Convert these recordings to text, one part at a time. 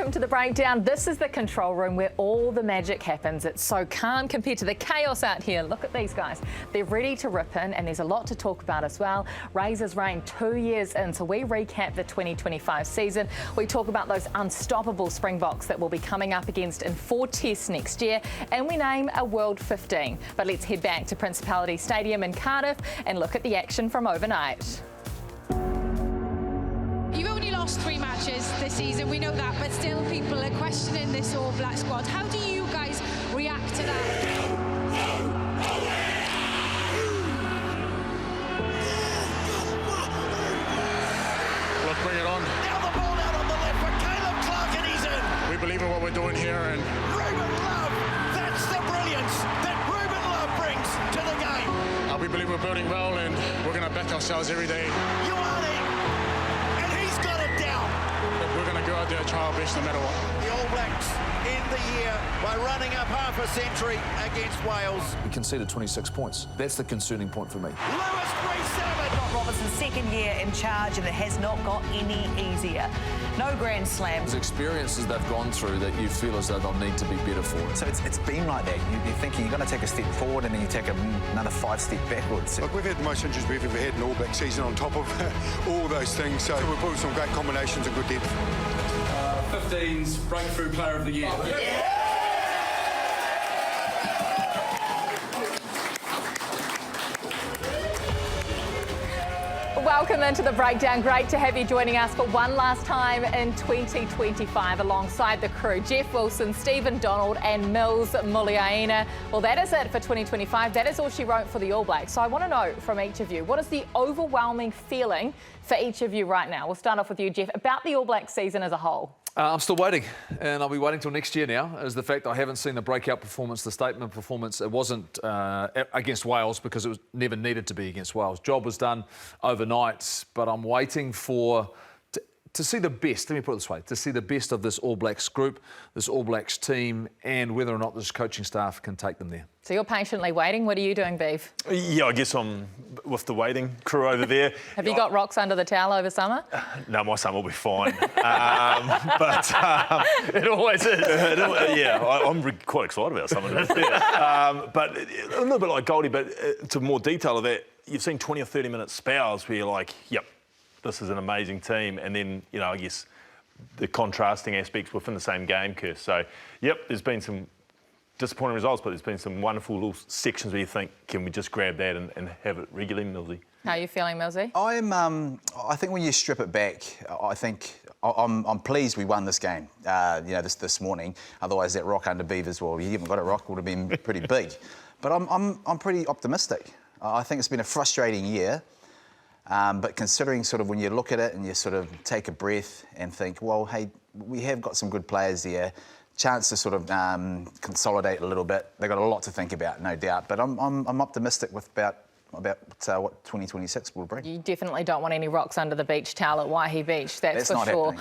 Welcome to The Breakdown. This is the control room where all the magic happens. It's so calm compared to the chaos out here. Look at these guys. They're ready to rip in, and there's a lot to talk about as well. Razor's reign 2 years in, so we recap the 2025 season. We talk about those unstoppable Springboks that will be coming up against in 4 tests next year, and we name a World 15. But let's head back to Principality Stadium in Cardiff and look at the action from overnight. You've only lost 3 matches this season, we know that, but still people are questioning this All Black squad. How do you guys react to that? Look, bring it on. Now the ball out on the left for Caleb Clark, and he's in. We believe in what we're doing here, and Ruben Love, that's the brilliance that Ruben Love brings to the game. we believe we're building well, and we're going to back ourselves every day. You are it, and he's got it down. We're going to go out there and try our best no matter what. The All Blacks end the year by running up half a century against Wales. We conceded 26 points. That's the concerning point for me. Lewis Green-Savage. Robertson's second year in charge, and it has not got any easier. No Grand Slams. There's experiences they've gone through that you feel as though they'll need to be better for. So it's been like that. You're thinking you're going to take a step forward and then you take another 5 steps backwards. Look, we've had the most injuries we've ever had in All Black season on top of all those things. So we've built some great combinations and good depth. 15's Breakthrough Player of the Year. Welcome into The Breakdown. Great to have you joining us for one last time in 2025 alongside the crew. Jeff Wilson, Stephen Donald and Mills Muliaina. Well, that is it for 2025. That is all she wrote for the All Blacks. So I want to know from each of you, what is the overwhelming feeling for each of you right now? We'll start off with you, Jeff, about the All Blacks season as a whole. I'm still waiting, and I'll be waiting till next year now, is the fact I haven't seen the breakout performance, the statement performance. It wasn't against Wales because it was never needed to be against Wales. Job was done overnight, but I'm waiting to see the best, let me put it this way, to see the best of this All Blacks group, this All Blacks team, and whether or not this coaching staff can take them there. So you're patiently waiting. What are you doing, Beef? Yeah, I guess I'm with the waiting crew over there. Have you got rocks under the towel over summer? No, my son will be fine. But it always is. I'm quite excited about some of this. Yeah. But a little bit like Goldie, but to more detail of that, you've seen 20 or 30-minute spells where you're like, yep, this is an amazing team. And then, you know, I guess the contrasting aspects within the same game, Kirst. So, yep, there's been some disappointing results, but there's been some wonderful little sections where you think, can we just grab that and have it regularly, Millsy? How are you feeling, Millsy? I think when you strip it back, I think I'm pleased we won this game. This morning. Otherwise, that rock under Beavers, well, you haven't got a rock, would have been pretty big. But I'm pretty optimistic. I think it's been a frustrating year. But considering sort of when you look at it and you sort of take a breath and think, well, hey, we have got some good players there. Chance to sort of consolidate a little bit. They've got a lot to think about, no doubt. But I'm optimistic about what 2026 will bring. You definitely don't want any rocks under the beach towel at Waihi Beach, that's for not sure.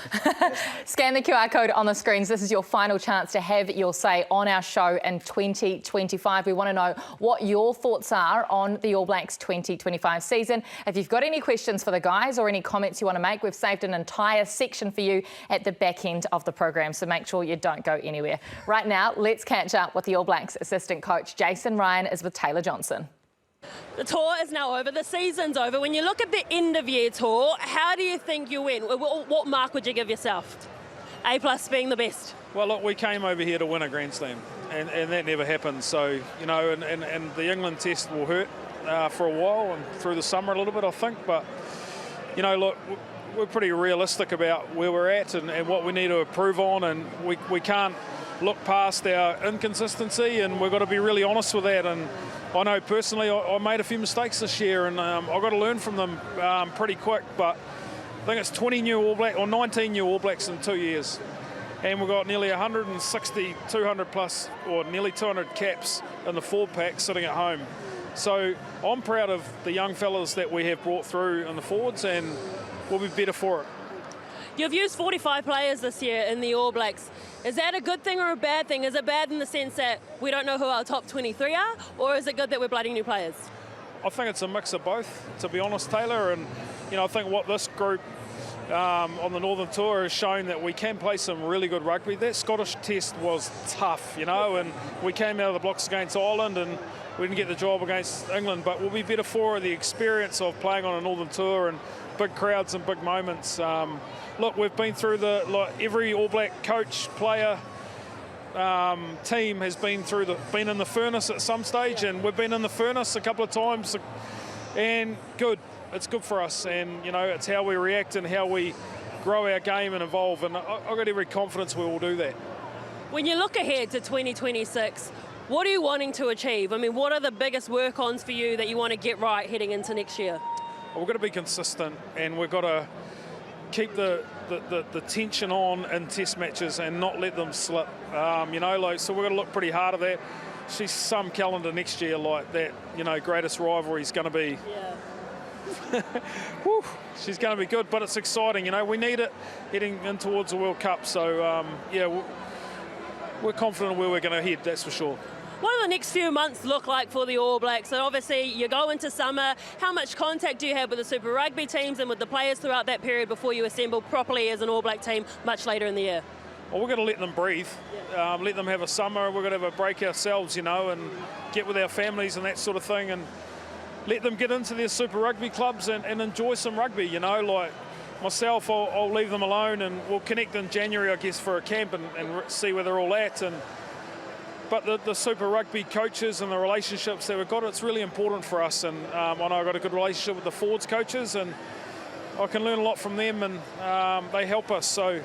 Scan the QR code on the screens. This is your final chance to have your say on our show in 2025. We want to know what your thoughts are on the All Blacks 2025 season. If you've got any questions for the guys or any comments you want to make, we've saved an entire section for you at the back end of the program, so make sure you don't go anywhere. Right now, let's catch up with the All Blacks assistant coach. Jason Ryan is with Taylor Johnson. The tour is now over, the season's over. When you look at the end-of-year tour, how do you think you went? What mark would you give yourself? A+ being the best. Well, look, we came over here to win a Grand Slam, and that never happened. So, you know, and the England test will hurt for a while and through the summer a little bit, I think. But, you know, look, we're pretty realistic about where we're at and what we need to improve on, and we can't look past our inconsistency, and we've got to be really honest with that. And I know personally I made a few mistakes this year, and I've got to learn from them pretty quick. But I think it's 20 new All Blacks or 19 new All Blacks in 2 years, and we've got nearly 160, 200 plus, or nearly 200 caps in the forward pack sitting at home. So I'm proud of the young fellas that we have brought through in the forwards, and we'll be better for it. You've used 45 players this year in the All Blacks. Is that a good thing or a bad thing? Is it bad in the sense that we don't know who our top 23 are, or is it good that we're blooding new players? I think it's a mix of both, to be honest, Taylor. And, you know, I think what this group on the Northern Tour has shown that we can play some really good rugby. That Scottish test was tough, you know, and we came out of the blocks against Ireland and we didn't get the job against England, but we'll be better for the experience of playing on a Northern Tour and big crowds and big moments. Look, we've been through every All Black coach, player, team has been in the furnace at some stage, and we've been in the furnace a couple of times, and good. It's good for us, and you know, it's how we react and how we grow our game and evolve, and I've got every confidence we will do that. When you look ahead to 2026, what are you wanting to achieve? I mean, what are the biggest work-ons for you that you want to get right heading into next year? We've got to be consistent, and we've got to keep the tension on in test matches and not let them slip. You know, like, so we've got to look pretty hard at that. See some calendar next year like that, you know, greatest rivalry is going to be... Yeah. Whew, she's going to be good, but it's exciting. You know, we need it heading in towards the World Cup. So, yeah, we're confident where we're going to head, that's for sure. What do the next few months look like for the All Blacks? So obviously you go into summer. How much contact do you have with the Super Rugby teams and with the players throughout that period before you assemble properly as an All Black team much later in the year? Well, we're going to let them breathe, let them have a summer. We're going to have a break ourselves, you know, and get with our families and that sort of thing, and let them get into their Super Rugby clubs and enjoy some rugby, you know. Like myself, I'll leave them alone, and we'll connect in January, I guess, for a camp and see where they're all at. But the Super Rugby coaches and the relationships that we've got, it's really important for us. And I know I've got a good relationship with the forwards coaches, and I can learn a lot from them, and they help us. So,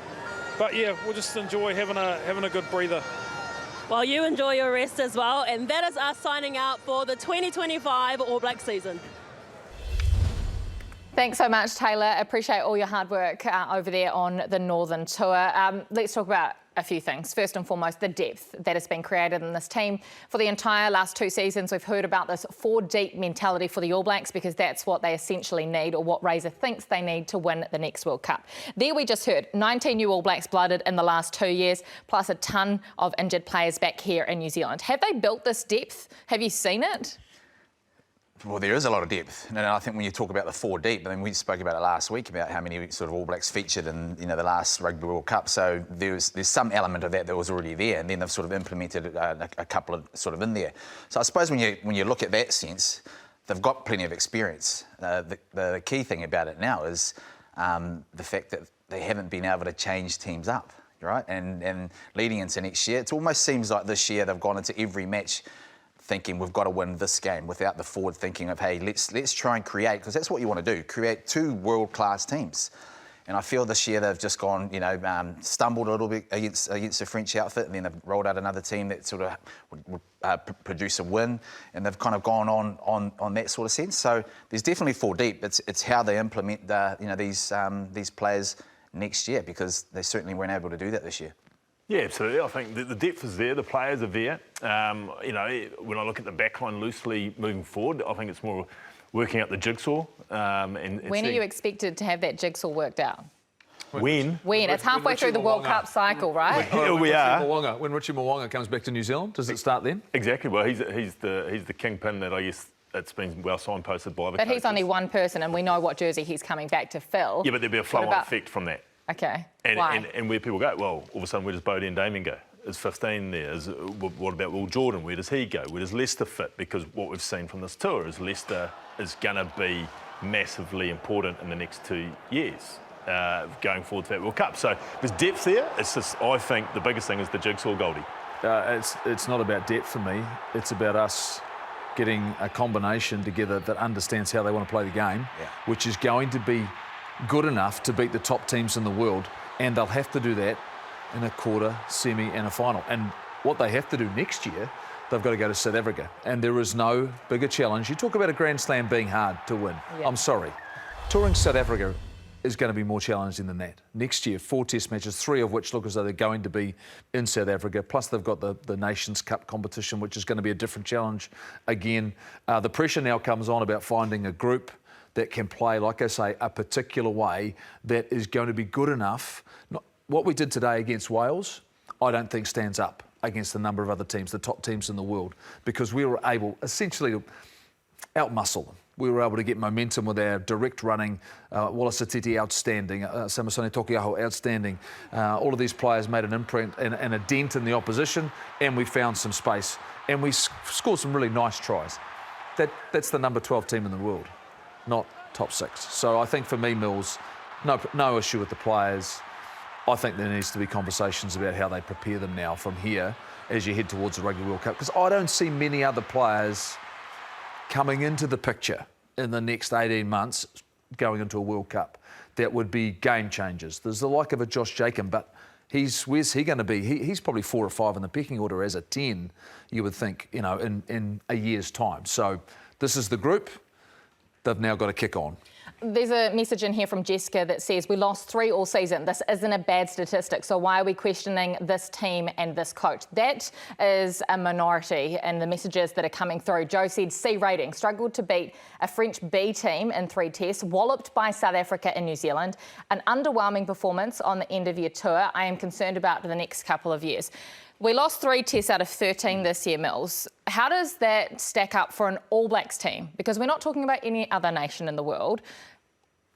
but yeah, we'll just enjoy having a good breather. Well, you enjoy your rest as well, and that is us signing out for the 2025 All Black season. Thanks so much, Taylor. Appreciate all your hard work over there on the Northern Tour. Let's talk about a few things. First and foremost, the depth that has been created in this team. For the entire last 2 seasons, we've heard about this 4-deep mentality for the All Blacks, because that's what they essentially need, or what Razor thinks they need to win the next World Cup. There we just heard 19 new All Blacks blooded in the last 2 years, plus a ton of injured players back here in New Zealand. Have they built this depth? Have you seen it? Well, there is a lot of depth, and I think when you talk about the 4 deep, I mean, we spoke about it last week about how many sort of All Blacks featured in, you know, the last Rugby World Cup. So there's some element of that was already there, and then they've sort of implemented a couple of sort of in there. So I suppose when you look at that sense, they've got plenty of experience. The key thing about it now is the fact that they haven't been able to change teams up, right? And leading into next year, it almost seems like this year they've gone into every match thinking we've got to win this game, without the forward thinking of, hey, let's try and create, because that's what you want to do, create 2 world-class teams. And I feel this year they've just gone, you know, stumbled a little bit against the French outfit, and then they've rolled out another team that sort of would produce a win, and they've kind of gone on that sort of sense. So there's definitely 4 deep. It's how they implement these players next year, because they certainly weren't able to do that this year. Yeah, absolutely. I think the depth is there, the players are there. You know, when I look at the backline loosely moving forward, I think it's more working out the jigsaw. When are you expected to have that jigsaw worked out? When? It's halfway through the World Cup cycle, right? We are. When Richie Mo'unga comes back to New Zealand, does it start then? Exactly. Well, he's the kingpin that I guess it's been well signposted by the But coaches. he's only one person, and we know what jersey he's coming back to fill. Yeah, but there'll be a flow-on effect from that. Okay. And where people go, well, all of a sudden, where does Bodie and Damien go? Is 15 there? What about Will Jordan? Where does he go? Where does Leicester fit? Because what we've seen from this tour is Leicester is going to be massively important in the next 2 years going forward to that World Cup. So there's depth there. It's just, I think the biggest thing is the jigsaw, Goldie. It's not about depth for me. It's about us getting a combination together that understands how they want to play the game, which is going to be good enough to beat the top teams in the world, and they'll have to do that in a quarter, semi and a final. And what they have to do next year, they've got to go to South Africa, and there is no bigger challenge. You talk about a Grand Slam being hard to win. I'm sorry. Touring South Africa is going to be more challenging than that. Next year, 4 test matches, 3 of which look as though they're going to be in South Africa, plus they've got the Nations Cup competition, which is going to be a different challenge again. The pressure now comes on about finding a group that can play, like I say, a particular way that is going to be good enough. What we did today against Wales, I don't think stands up against a number of other teams, the top teams in the world, because we were able essentially out-muscle them. We were able to get momentum with our direct running. Wallace Atiti, outstanding. Samasone Tokiaho, outstanding. All of these players made an imprint and a dent in the opposition, and we found some space. And we scored some really nice tries. That's the number 12 team in the world, not top 6. So I think for me, Mills, no issue with the players. I think there needs to be conversations about how they prepare them now from here as you head towards the Rugby World Cup, because I don't see many other players coming into the picture in the next 18 months going into a World Cup that would be game changers. There's the like of a Josh Jacob, but where's he going to be? He's probably 4 or 5 in the pecking order as a 10, you would think, in a year's time. So this is the group. They've now got to kick on. There's a message in here from Jessica that says, we lost 3 all season. This isn't a bad statistic, so why are we questioning this team and this coach? That is a minority in the messages that are coming through. Joe said C rating, struggled to beat a French B team in 3 tests, walloped by South Africa and New Zealand, an underwhelming performance on the end of your tour. I am concerned about the next couple of years. We lost 3 tests out of 13 this year, Mills. How does that stack up for an All Blacks team? Because we're not talking about any other nation in the world.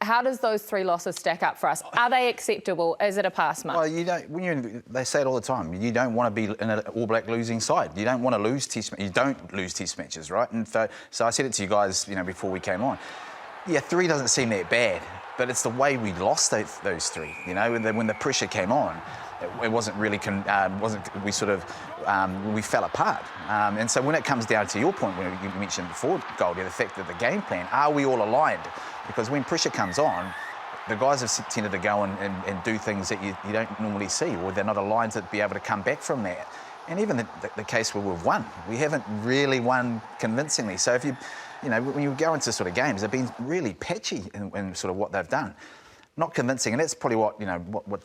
How does those 3 losses stack up for us? Are they acceptable? Is it a pass mark? Well, they say it all the time. You don't want to be in an All Black losing side. You don't want to lose test. You don't lose test matches, right? And so I said it to you guys, before we came on. Yeah, 3 doesn't seem that bad, but it's the way we lost those 3. And then when the pressure came on, it wasn't really. We fell apart. And so when it comes down to your point, when you mentioned before, Goldie, the fact that the game plan, are we all aligned? Because when pressure comes on, the guys have tended to go and do things that you don't normally see, or they're not aligned to be able to come back from that. And even the case where we've won, we haven't really won convincingly. So if when you go into sort of games, they've been really patchy in sort of what they've done. Not convincing, and that's probably what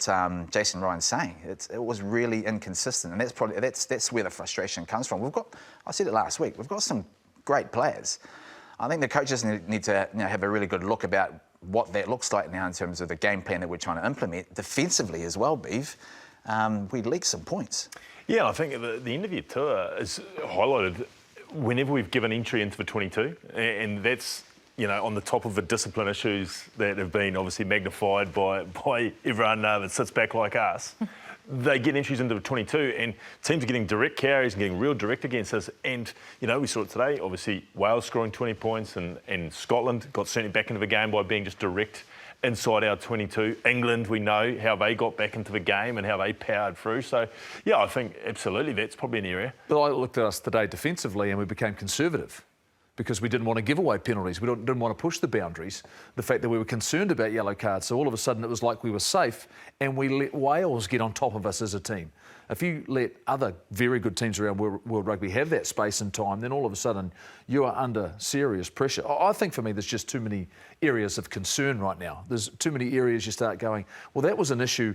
Jason Ryan's saying. It was really inconsistent, and that's where the frustration comes from. I said it last week, we've got some great players. I think the coaches need to have a really good look about what that looks like now in terms of the game plan that we're trying to implement defensively as well, Beav. We leaked some points. Yeah, I think the end of your tour is highlighted whenever we've given entry into the 22, and that's on the top of the discipline issues that have been obviously magnified by everyone that sits back like us. They get entries into the 22, and teams are getting direct carries and getting real direct against us. And, we saw it today. Obviously, Wales scoring 20 points and Scotland got certainly back into the game by being just direct inside our 22. England, we know how they got back into the game and how they powered through. So, yeah, I think absolutely that's probably an area. But I looked at us today defensively and we became conservative, because we didn't want to give away penalties. We didn't want to push the boundaries. The fact that we were concerned about yellow cards. So all of a sudden it was like we were safe, and we let Wales get on top of us as a team. If you let other very good teams around World Rugby have that space and time, then all of a sudden you are under serious pressure. I think for me there's just too many areas of concern right now. There's too many areas you start going, well, that was an issue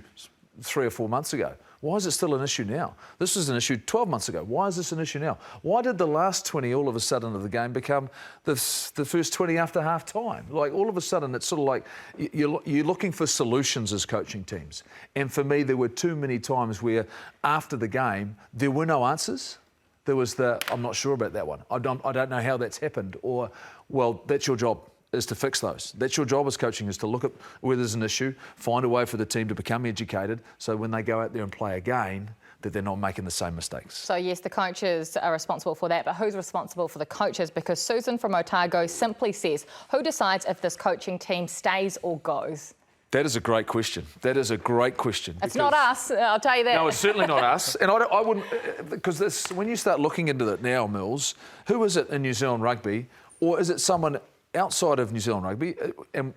3 or 4 months ago. Why is it still an issue now? This was an issue 12 months ago. Why is this an issue now? Why did the last 20 all of a sudden of the game become the first 20 after half time? Like all of a sudden it's sort of like you're looking for solutions as coaching teams. And for me, there were too many times where after the game there were no answers. There was I'm not sure about that one. I don't know how that's happened. Or, well, that's your job, is to fix those. That's your job as coaching, is to look at where there's an issue, find a way for the team to become educated, so when they go out there and play again, that they're not making the same mistakes. So yes, the coaches are responsible for that, but who's responsible for the coaches? Because Susan from Otago simply says, who decides if this coaching team stays or goes? That is a great question. That is a great question. It's not us, I'll tell you that. No, it's certainly not us. And I wouldn't, because when you start looking into it now, Mills, who is it in New Zealand rugby, or is it someone outside of New Zealand rugby? And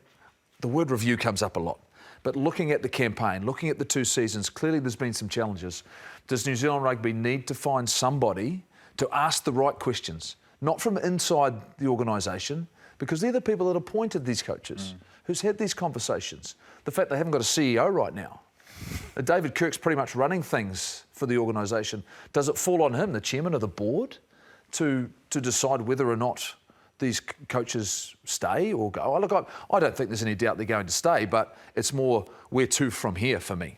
the word review comes up a lot. But looking at the campaign, looking at the 2 seasons, clearly there's been some challenges. Does New Zealand rugby need to find somebody to ask the right questions? Not from inside the organisation, because they're the people that appointed these coaches, who's had these conversations. The fact they haven't got a CEO right now. David Kirk's pretty much running things for the organisation. Does it fall on him, the chairman of the board, to decide whether or not these coaches stay or go? Look, I don't think there's any doubt they're going to stay, but it's more where to from here for me.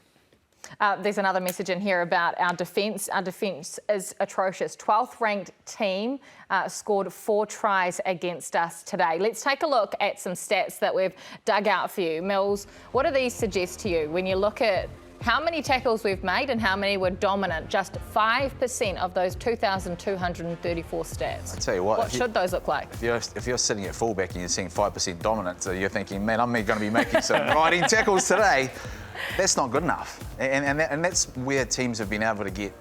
There's another message in here about our defence. Our defence is atrocious. 12th ranked team scored 4 tries against us today. Let's take a look at some stats that we've dug out for you. Mills, what do these suggest to you when you look at how many tackles we've made and how many were dominant? Just 5% of those 2,234 stats. I tell you what should those look like? If you're sitting at fullback and you're seeing 5% dominant, so you're thinking, man, I'm going to be making some riding tackles today. That's not good enough, and that's where teams have been able to get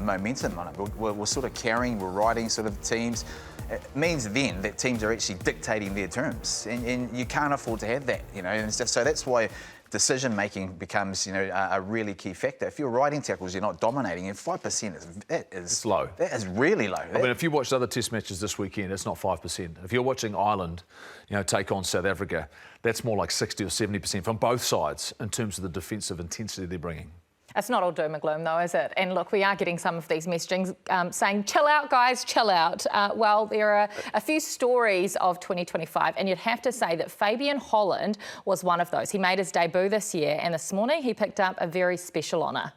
momentum on it. We're sort of carrying, we're riding sort of teams. It means then that teams are actually dictating their terms, and you can't afford to have that, you know. And so that's why decision making becomes, you know, a really key factor. If you're riding tackles, you're not dominating, and 5% is low. That is really low. I mean, if you watched other Test matches this weekend, it's not 5%. If you're watching Ireland, you know, take on South Africa, that's more like 60 or 70% from both sides in terms of the defensive intensity they're bringing. It's not all doom and gloom, though, is it? And look, we are getting some of these messagings saying, chill out, guys, chill out. Well, there are a few stories of 2025, and you'd have to say that Fabian Holland was one of those. He made his debut this year, and this morning he picked up a very special honour.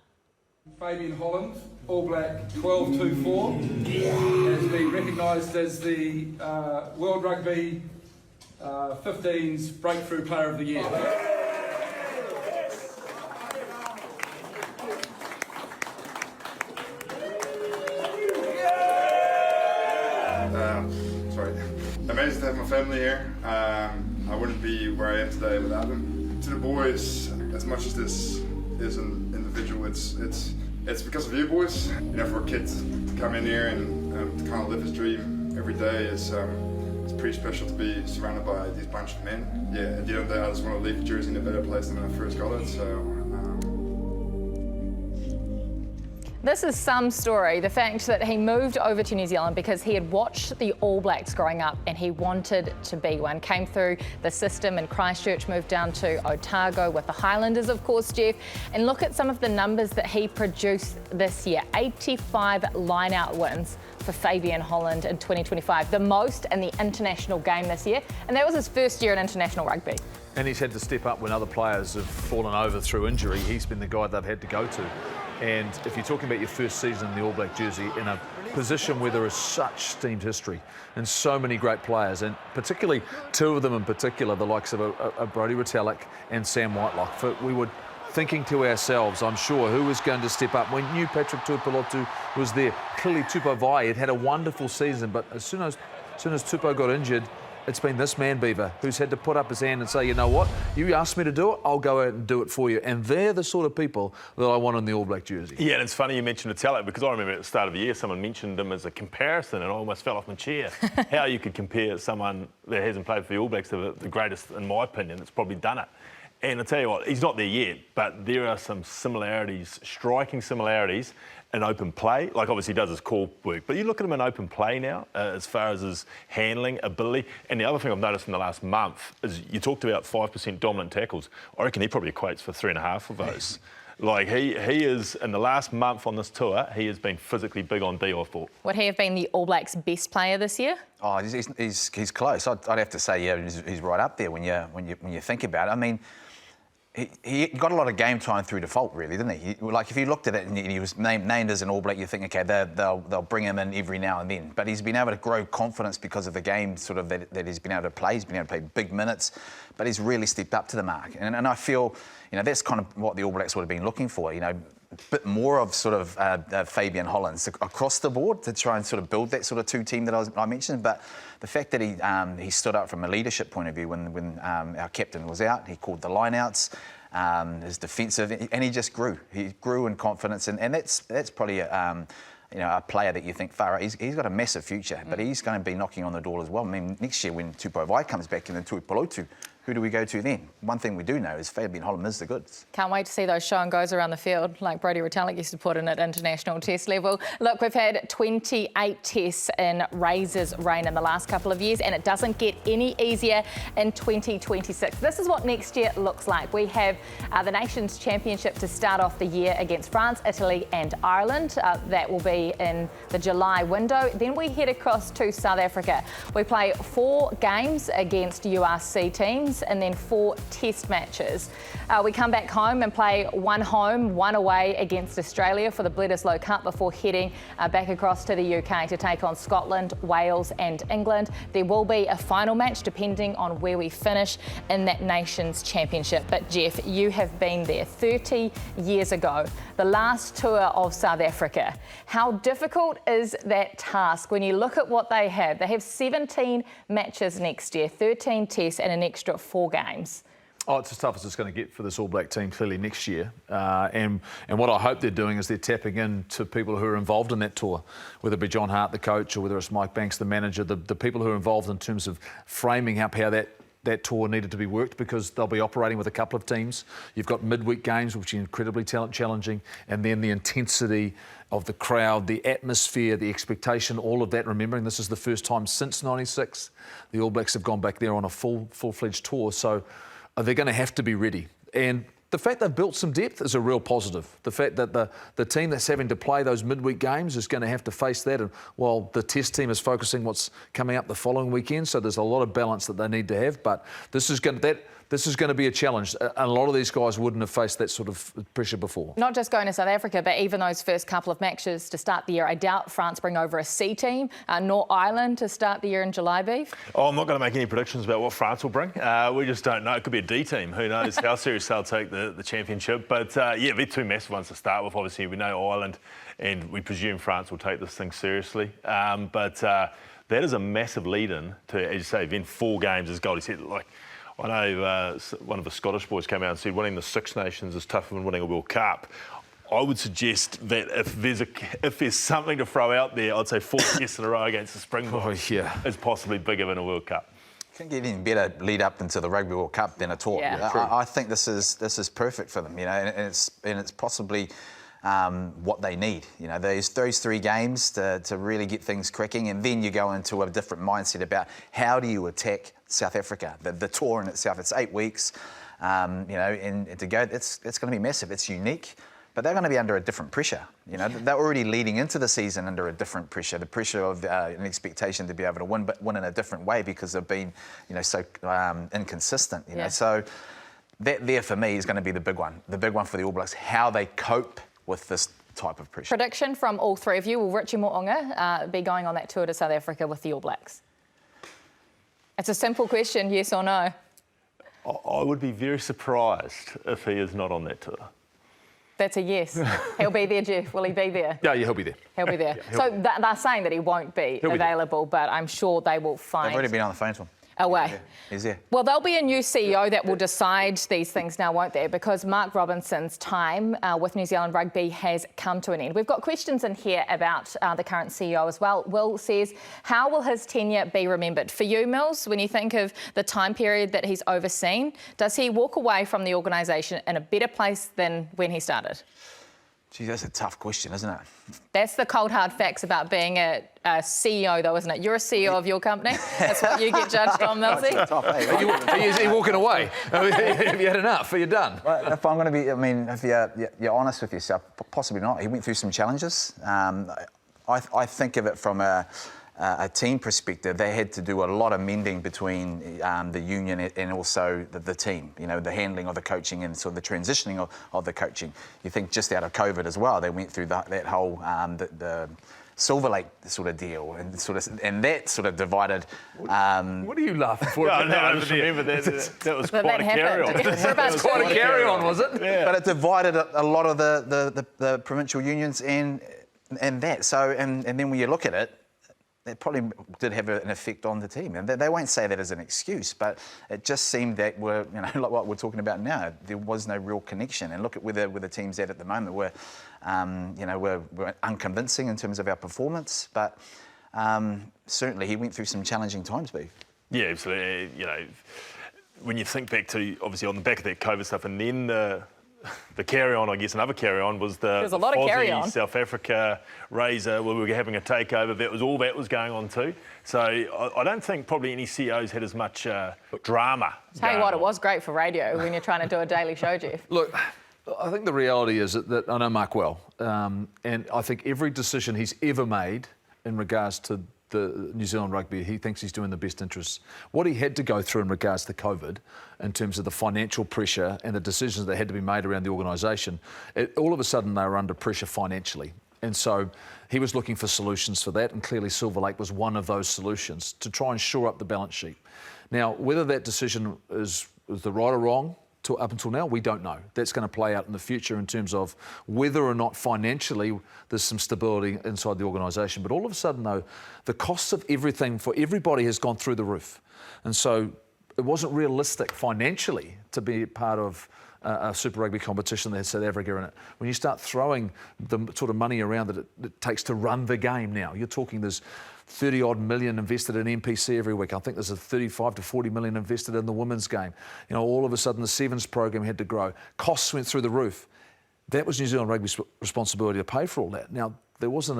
Fabian Holland, All Black 12-2-4, has been recognised as the World Rugby 15's Breakthrough Player of the Year. Amazing to have my family here. I wouldn't be where I am today without them. To the boys, as much as this is an individual, it's because of you boys. You know, for a kid to come in here and to kind of live his dream every day is it's pretty special to be surrounded by these bunch of men. Yeah, at the end of the day, I just want to leave Jersey in a better place than when I first got it. So. This is some story, the fact that he moved over to New Zealand because he had watched the All Blacks growing up and he wanted to be one. Came through the system in Christchurch, moved down to Otago with the Highlanders, of course, Jeff. And look at some of the numbers that he produced this year. 85 line-out wins for Fabian Holland in 2025, the most in the international game this year. And that was his first year in international rugby. And he's had to step up when other players have fallen over through injury. He's been the guy they've had to go to. And if you're talking about your first season in the All Black jersey, in a position where there is such steamed history and so many great players, and particularly 2 of them in particular, the likes of a Brodie Retallick and Sam Whitelock, we were thinking to ourselves, I'm sure, who was going to step up. We knew Patrick Tuipulotu was there. Clearly Tupou Vaa'i had a wonderful season, but as soon as Tupou got injured, it's been this man, Beaver, who's had to put up his hand and say, you know what, you asked me to do it, I'll go out and do it for you. And they're the sort of people that I want in the All Black jersey. Yeah, and it's funny you mentioned Retallick, because I remember at the start of the year someone mentioned him as a comparison and I almost fell off my chair. How you could compare someone that hasn't played for the All Blacks to the greatest, in my opinion, that's probably done it. And I tell you what, he's not there yet, but there are some similarities, striking similarities in open play. Like, obviously he does his core work, but you look at him in open play now, as far as his handling ability. And the other thing I've noticed in the last month is you talked about 5% dominant tackles. I reckon he probably equates for 3.5 of those. Like, he is, in the last month on this tour, he has been physically big on D, I thought. Would he have been the All Blacks' best player this year? Oh, he's close. I'd have to say, yeah, he's right up there when you think about it. I mean, he got a lot of game time through default, really, didn't he? Like, if you looked at it and he was named as an All Black, you think, okay, they'll bring him in every now and then. But he's been able to grow confidence because of the game sort of that he's been able to play. He's been able to play big minutes, but he's really stepped up to the mark. And I feel, you know, that's kind of what the All Blacks would have been looking for, you know, a bit more of sort of Fabian Holland across the board to try and sort of build that sort of 2 team that I mentioned. But the fact that he stood up from a leadership point of view when our captain was out, he called the line-outs, his defensive, and he just grew. He grew in confidence, and that's probably a player that you think, far out, he's got a massive future, but he's going to be knocking on the door as well. I mean, next year when Tupou Vaa'i comes back and then Tuipulotu, who do we go to then? One thing we do know is Fabian Holland is the goods. Can't wait to see those show and goes around the field, like Brodie Retallick used to put in at international test level. Look, we've had 28 tests in Razor's reign in the last couple of years, and it doesn't get any easier in 2026. This is what next year looks like. We have the Nations Championship to start off the year against France, Italy and Ireland. That will be in the July window. Then we head across to South Africa. We play 4 games against URC teams. games and then 4 test matches. We come back home and play 1 home, 1 away against Australia for the Bledisloe Cup before heading back across to the UK to take on Scotland, Wales and England. There will be a final match depending on where we finish in that Nations Championship. But Jeff, you have been there 30 years ago, the last tour of South Africa. How difficult is that task when you look at what they have? They have 17 matches next year, 13 tests and an extra 4 games. Oh, it's as tough as it's going to get for this All Black team clearly next year. And what I hope they're doing is they're tapping into people who are involved in that tour, whether it be John Hart, the coach, or whether it's Mike Banks, the manager, the people who are involved in terms of framing up how that tour needed to be worked, because they'll be operating with a couple of teams. You've got midweek games, which are incredibly challenging, and then the intensity of the crowd, the atmosphere, the expectation, all of that. Remembering this is the first time since '96 the All Blacks have gone back there on a full-fledged tour, so they're going to have to be ready. And the fact they've built some depth is a real positive. The fact that the team that's having to play those midweek games is going to have to face that, and while the test team is focusing what's coming up the following weekend, so there's a lot of balance that they need to have. But this is going to be a challenge. A lot of these guys wouldn't have faced that sort of pressure before. Not just going to South Africa, but even those first couple of matches to start the year. I doubt France bring over a C team, nor Ireland to start the year in July, Beef. Oh, I'm not going to make any predictions about what France will bring. We just don't know. It could be a D team. Who knows how serious they'll take the championship. But yeah, they're 2 massive ones to start with. Obviously, we know Ireland, and we presume France will take this thing seriously. But that is a massive lead-in to, as you say, then 4 games, as Goldie said. Like, I know one of the Scottish boys came out and said winning the Six Nations is tougher than winning a World Cup. I would suggest that if there's something to throw out there, I'd say 4 tests in a row against the Springboks is possibly bigger than a World Cup. Can't get any better lead up into the Rugby World Cup than a tour. Yeah. I think this is perfect for them, you know, and it's possibly what they need. You know, those 3 games to really get things cracking, and then you go into a different mindset about how do you attack South Africa. The tour in itself, it's 8 weeks, you know, and to go, it's going to be massive. It's unique, but they're going to be under a different pressure. You know, they're already leading into the season under a different pressure, the pressure of an expectation to be able to win, but win in a different way because they've been, you know, so inconsistent. You know, so that there for me is going to be the big one for the All Blacks, how they cope with this type of pressure. Prediction from all 3 of you: will Richie Mo'unga be going on that tour to South Africa with the All Blacks? It's a simple question, yes or no? I would be very surprised if he is not on that tour. That's a yes. He'll be there, Jeff. Will he be there? Yeah, he'll be there. He'll be there. So they're saying that he won't be available, but I'm sure they will find... They've already been on the phone to him. Away. Yeah, he's there. Well, there'll be a new CEO that will decide these things now, won't there? Because Mark Robinson's time with New Zealand Rugby has come to an end. We've got questions in here about the current CEO as well. Will says, how will his tenure be remembered? For you, Mills, when you think of the time period that he's overseen, does he walk away from the organisation in a better place than when he started? Gee, that's a tough question, isn't it? That's the cold hard facts about being a CEO, though, isn't it? You're a CEO of your company. That's what you get judged on, Milsey. Are you walking away? Have you had enough? Are you done? Well, if I'm going to be, I mean, if you're honest with yourself, possibly not. He went through some challenges. I think of it from a team perspective. They had to do a lot of mending between the union and also the team. You know, the handling of the coaching and sort of the transitioning of the coaching. You think just out of COVID as well, they went through that whole the Silver Lake sort of deal, and that sort of divided. What are you laughing for? I just remember that was quite a carry-on. That was quite a carry-on, was it? Yeah. But it divided a lot of the provincial unions and that. So and then when you look at it, it probably did have an effect on the team. And they won't say that as an excuse, but it just seemed that like what we're talking about now, there was no real connection. And look at where the team's at the moment. We're unconvincing in terms of our performance, but certainly he went through some challenging times, Beef. Yeah, absolutely. You know, when you think back to, obviously, on the back of that COVID stuff, and then the carry-on, I guess, another carry-on was There's a lot of carry-on. South Africa, Razor, where we were having a takeover. All that was going on too. So I don't think probably any CEOs had as much drama. Tell you what, it was great for radio when you're trying to do a daily show, Jeff. Look, I think the reality is that I know Mark well, and I think every decision he's ever made in regards to the New Zealand Rugby. He thinks he's doing the best interests. What he had to go through in regards to COVID, in terms of the financial pressure and the decisions that had to be made around the organisation, all of a sudden they were under pressure financially. And so he was looking for solutions for that, and clearly Silver Lake was one of those solutions to try and shore up the balance sheet. Now, whether that decision is the right or wrong, up until now, we don't know. That's going to play out in the future in terms of whether or not financially there's some stability inside the organisation. But all of a sudden, though, the costs of everything for everybody has gone through the roof. And so it wasn't realistic financially to be part of a Super Rugby competition that has South Africa in it. When you start throwing the sort of money around that it takes to run the game now, you're talking there's 30-odd million invested in NPC every week. I think there's a 35 to 40 million invested in the women's game. You know, all of a sudden the Sevens program had to grow. Costs went through the roof. That was New Zealand Rugby's responsibility to pay for all that. Now, there wasn't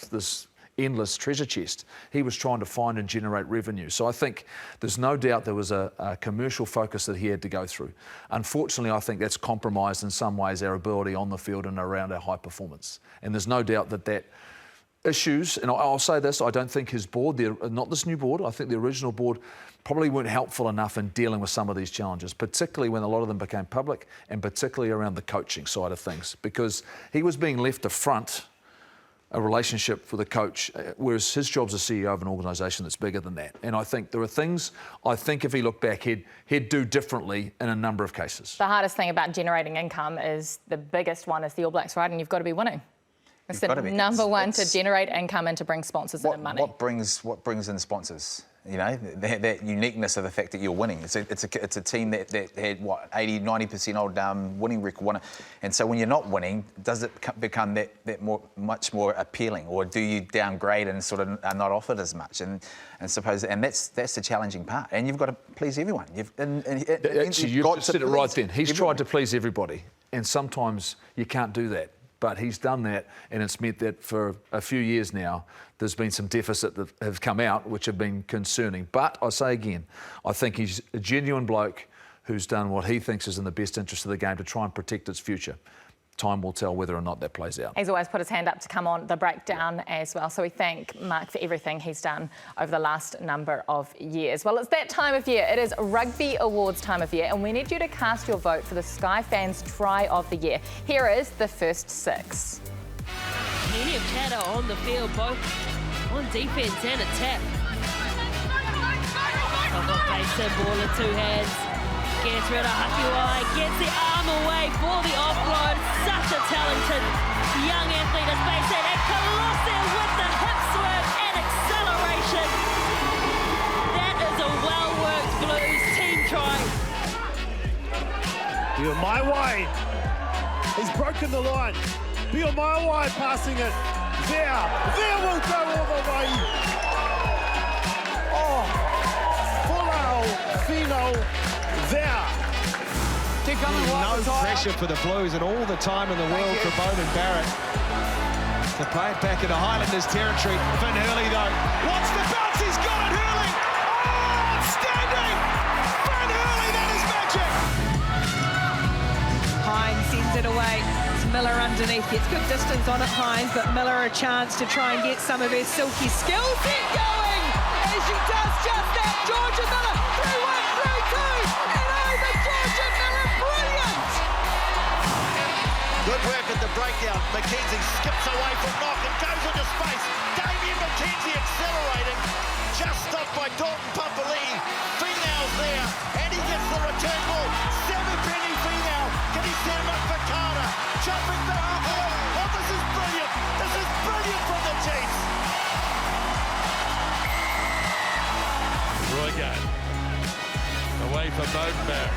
this endless treasure chest. He was trying to find and generate revenue. So I think there's no doubt there was a commercial focus that he had to go through. Unfortunately, I think that's compromised in some ways our ability on the field and around our high performance. And there's no doubt that issues, and I'll say this, I don't think his board, not this new board, I think the original board probably weren't helpful enough in dealing with some of these challenges, particularly when a lot of them became public and particularly around the coaching side of things, because he was being left to front a relationship with a coach, whereas his job's a CEO of an organisation that's bigger than that. And I think there are things, I think if he looked back, he'd do differently in a number of cases. The hardest thing about generating income is the biggest one is the All Blacks, right? And you've got to be winning. It's the number one to generate income and to bring sponsors in money. What brings in sponsors? You know, that uniqueness of the fact that you're winning. It's a team that had, 80, 90% old winning record. And so when you're not winning, does it become much more appealing? Or do you downgrade and sort of are not offered as much? And that's the challenging part. And you've got to please everyone. Actually, you've just said it right then. He's tried to please everybody. And sometimes you can't do that. But he's done that, and it's meant that for a few years now, there's been some deficit that have come out, which have been concerning. But I say again, I think he's a genuine bloke who's done what he thinks is in the best interest of the game to try and protect its future. Time will tell whether or not that plays out. He's always put his hand up to come on the breakdown as well. So we thank Mark for everything he's done over the last number of years. Well, it's that time of year. It is Rugby Awards time of year, and we need you to cast your vote for the Sky Fans Try of the Year. Here is the first 6. Plenty of chatter on the field, both on defence and attack. Ball in 2 hands. Gets rid of Hakiwai, gets the arm away for the offload. Such a talented young athlete as Bay said. And Colossi with the hip swerve and acceleration. That is a well-worked Blues team try. Be on my way. He's broken the line. Be on my way, passing it. There will go all the way. Oh, full out, Fino. There. No pressure for the Blues and all the time in the world for Bowman Barrett to play it back into Highlanders territory. Finn Hurley though, what's the bounce? He's got it, Hurley! Oh, outstanding! Finn Hurley, that is magic! Hines sends it away. It's Miller underneath. Gets good distance on it, Hines, but Miller a chance to try and get some of his silky skill set going as she does just that. Georgia Miller, 3-1, 3-2, and over Georgia Miller, brilliant! Good work at the breakdown. McKenzie skips away from Knock and goes into space. Damien McKenzie accelerating. Just stopped by Dalton Papali'i. Finau's there, and he gets the return ball. Penny Finau. Can he stand up for Carter? Jumping back. Oh, this is brilliant. This is brilliant from the Chiefs. Roygaard. Away for Bowden Barrett.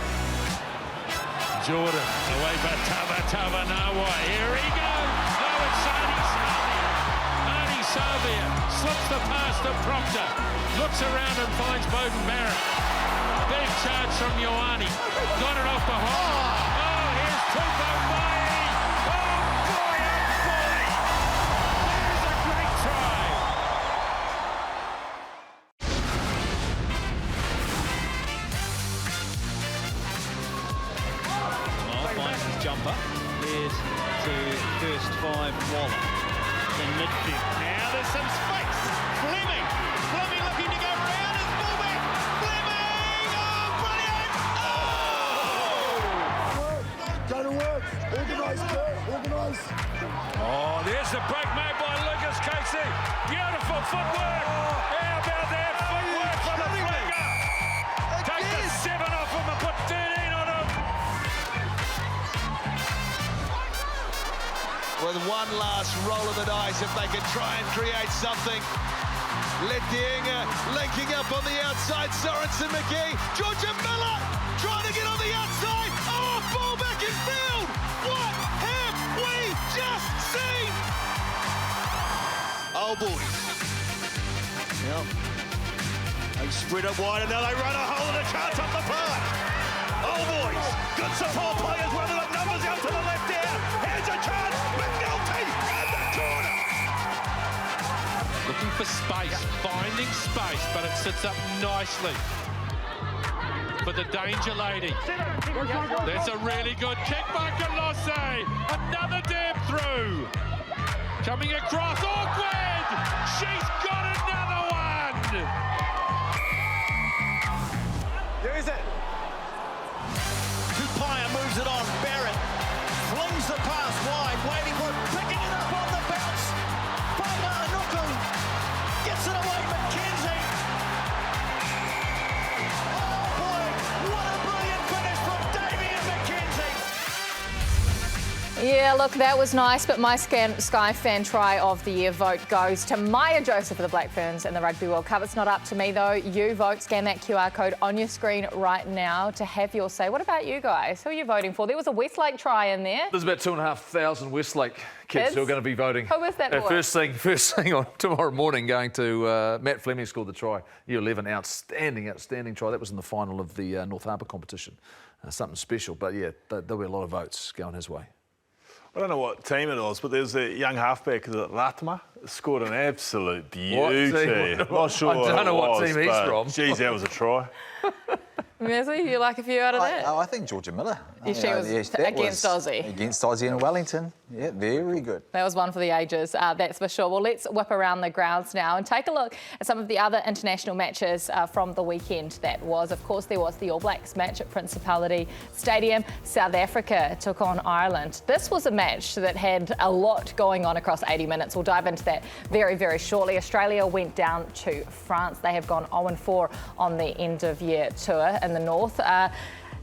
Jordan away for Tavanawa. Here he goes. No, it's Arnie Savia. Arnie Savia slips the pass to Proctor. Looks around and finds Bowden Barrett. Big charge from Ioane. Got it off behind. Oh, here's Tupo Mai. Oh, boy, oh, boy. There's a great try. Finds his jumper. Here's to first 5 Waller. In midfield. Now there's some space. Fleming one last roll of the dice if they can try and create something. Letienga linking up on the outside. Sorensen McGee. Georgia Miller trying to get on the outside. Oh, ball back in field. What have we just seen? Oh, boys. Yep. They spread it wide and now they run a hole and a chance up the park. Oh, boys. Good support players. Well, they've got numbers out to the left there. Here's a chance. McNulty in the corner. Looking for space, finding space, but it sits up nicely for the danger lady. That's a really good kick by Colossi. Another dab through. Coming across, awkward. She's got another one. There is it. Tupaia moves it on. Barrett flings the pass wide, waiting for it, picking it up on the bounce. Nuku gets it away, McKenzie. Oh boy, what a brilliant finish from Damien McKenzie. Yeah, look, that was nice, but my Sky Fan Try of the Year vote goes to Maya Joseph of the Black Ferns in the Rugby World Cup. It's not up to me, though. You vote, scan that QR code on your screen right now to have your say. What about you guys? Who are you voting for? There was a Westlake try in there. There's about 2,500 Westlake kids who are going to be voting. Who was that for? First thing on tomorrow morning, going to Matt Fleming scored the try. Year 11, outstanding try. That was in the final of the North Harbour competition. Something special, but yeah, there'll be a lot of votes going his way. I don't know what team it was, but there's a young halfback, Ratma, scored an absolute beauty. Not sure I don't know what team he's from. Geez, that was a try. Mezzy, you like a few out of that? I think Georgia Miller. She was against Aussie. Against Aussie in Wellington. Yeah, very good. That was one for the ages, that's for sure. Well, let's whip around the grounds now and take a look at some of the other international matches from the weekend that was. Of course, there was the All Blacks match at Principality Stadium. South Africa took on Ireland. This was a match that had a lot going on across 80 minutes. We'll dive into that very, very shortly. Australia went down to France. They have gone 0-4 on the end-of-year tour in the north.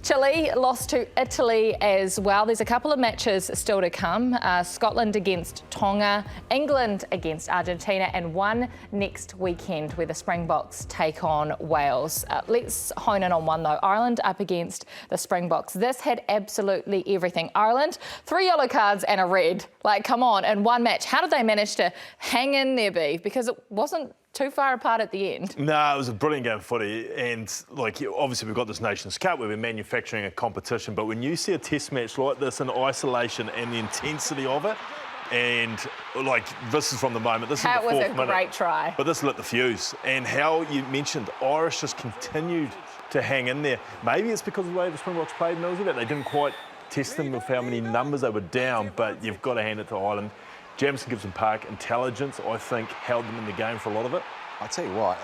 Chile lost to Italy as well. There's a couple of matches still to come. Scotland against Tonga, England against Argentina, and one next weekend where the Springboks take on Wales. Let's hone in on one though. Ireland up against the Springboks. This had absolutely everything. Ireland, 3 yellow cards and a red. Like, come on, in one match. How did they manage to hang in there, Beef? Because it wasn't too far apart at the end. No, it was a brilliant game of footy, and like obviously we've got this Nations Cup where we're manufacturing a competition, but when you see a test match like this in isolation and the intensity of it, and like this is from the moment, this is the 4th minute. That was a great try. But this lit the fuse, and how you mentioned Irish just continued to hang in there. Maybe it's because of the way the Springboks played in Aussie that they didn't quite test them with how many numbers they were down, but you've got to hand it to Ireland. Jamison Gibson Park, intelligence, I think, held them in the game for a lot of it. I'll tell you what,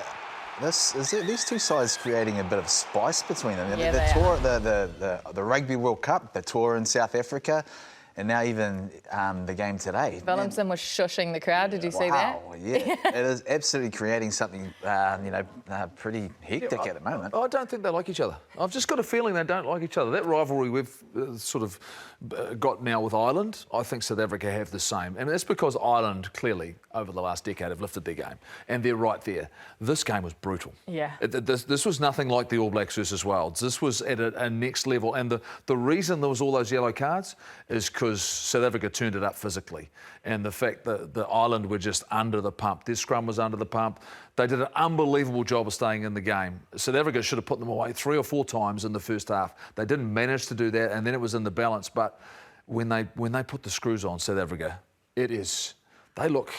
these two sides creating a bit of spice between them. Yeah, the Rugby World Cup, the tour in South Africa, and now even the game today. Williamson was shushing the crowd. Did you see that? Wow, yeah. It is absolutely creating something, pretty hectic at the moment. I don't think they like each other. I've just got a feeling they don't like each other. That rivalry we've sort of got now with Ireland, I think South Africa have the same. And that's because Ireland, clearly, over the last decade, have lifted their game. And they're right there. This game was brutal. Yeah. This was nothing like the All Blacks versus Wales. This was at a next level. And the reason there was all those yellow cards is because South Africa turned it up physically. And the fact that the Ireland were just under the pump. Their scrum was under the pump. They did an unbelievable job of staying in the game. South Africa should have put them away 3 or 4 times in the first half. They didn't manage to do that, and then it was in the balance. But when they put the screws on, South Africa, they look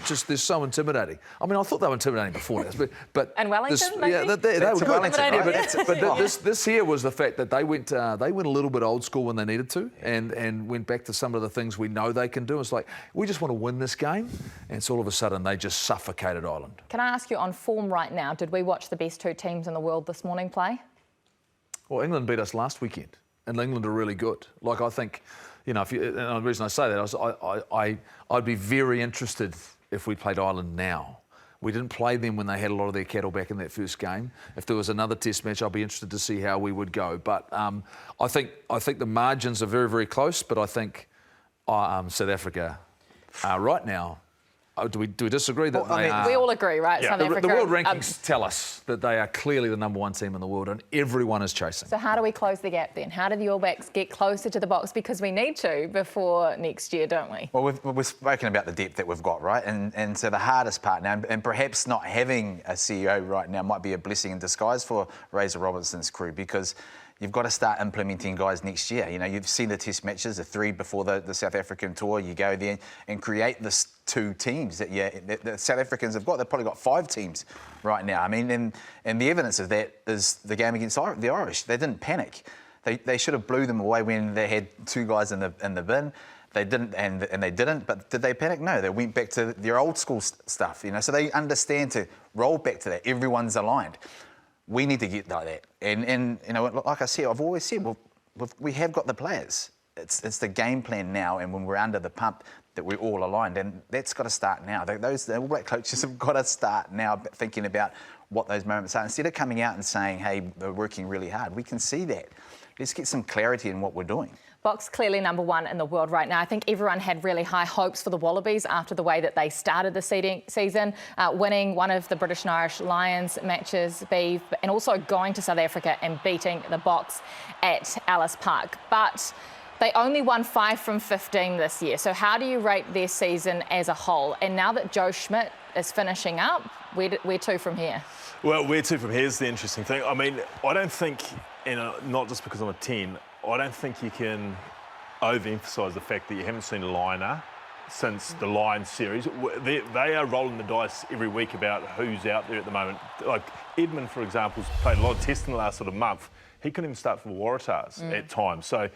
just, they're so intimidating. I mean, I thought they were intimidating before this, but and Wellington, maybe? Yeah, they were good. Wellington, right? But this here was the fact that they went a little bit old school when they needed to, and went back to some of the things we know they can do. It's like, we just want to win this game, and so all of a sudden they just suffocated Ireland. Can I ask you, on form right now, did we watch the best 2 teams in the world this morning play? Well, England beat us last weekend, and England are really good. Like, I think, and the reason I say that, I'd be very interested if we played Ireland now. We didn't play them when they had a lot of their cattle back in that first game. If there was another test match, I'd be interested to see how we would go. But I think the margins are very, very close, but I think South Africa right now, do we disagree that they are? We all agree, right? Yeah. South The Africa. world rankings tell us that they are clearly the #1 team in the world, and everyone is chasing. So how do we close the gap then? How do the All Blacks get closer to the Boks? Because we need to before next year, don't we? Well, we've spoken about the depth that we've got, right? And so the hardest part now, and perhaps not having a CEO right now might be a blessing in disguise for Razor Robertson's crew, because you've got to start implementing guys next year. You know, you've seen the test matches, the 3 before the South African tour. You go there and create this 2 teams that the South Africans have got. They've probably got 5 teams right now. I mean, and the evidence of that is the game against the Irish. They didn't panic. They should have blew them away when they had 2 guys in the bin. They didn't, and they didn't. But did they panic? No. They went back to their old school stuff. You know, so they understand to roll back to that. Everyone's aligned. We need to get like that. And you know, like I said, I've always said, we have got the players. It's the game plan now, and when we're under the pump, that we're all aligned, and that's got to start now. The All Black coaches have got to start now thinking about what those moments are. Instead of coming out and saying, hey, they're working really hard, we can see that. Let's get some clarity in what we're doing. Boks clearly #1 in the world right now. I think everyone had really high hopes for the Wallabies after the way that they started the season, winning one of the British and Irish Lions matches, Beeve, and also going to South Africa and beating the Boks at Ellis Park. But they only won 5 from 15 this year. So how do you rate their season as a whole? And now that Joe Schmidt is finishing up, where to from here? Well, where to from here is the interesting thing. I mean, I don't think, not just because I'm a 10, I don't think you can overemphasise the fact that you haven't seen Liner since the Lions series. They are rolling the dice every week about who's out there at the moment. Like Edmund, for example, has played a lot of tests in the last sort of month. He couldn't even start for the Waratahs at times. So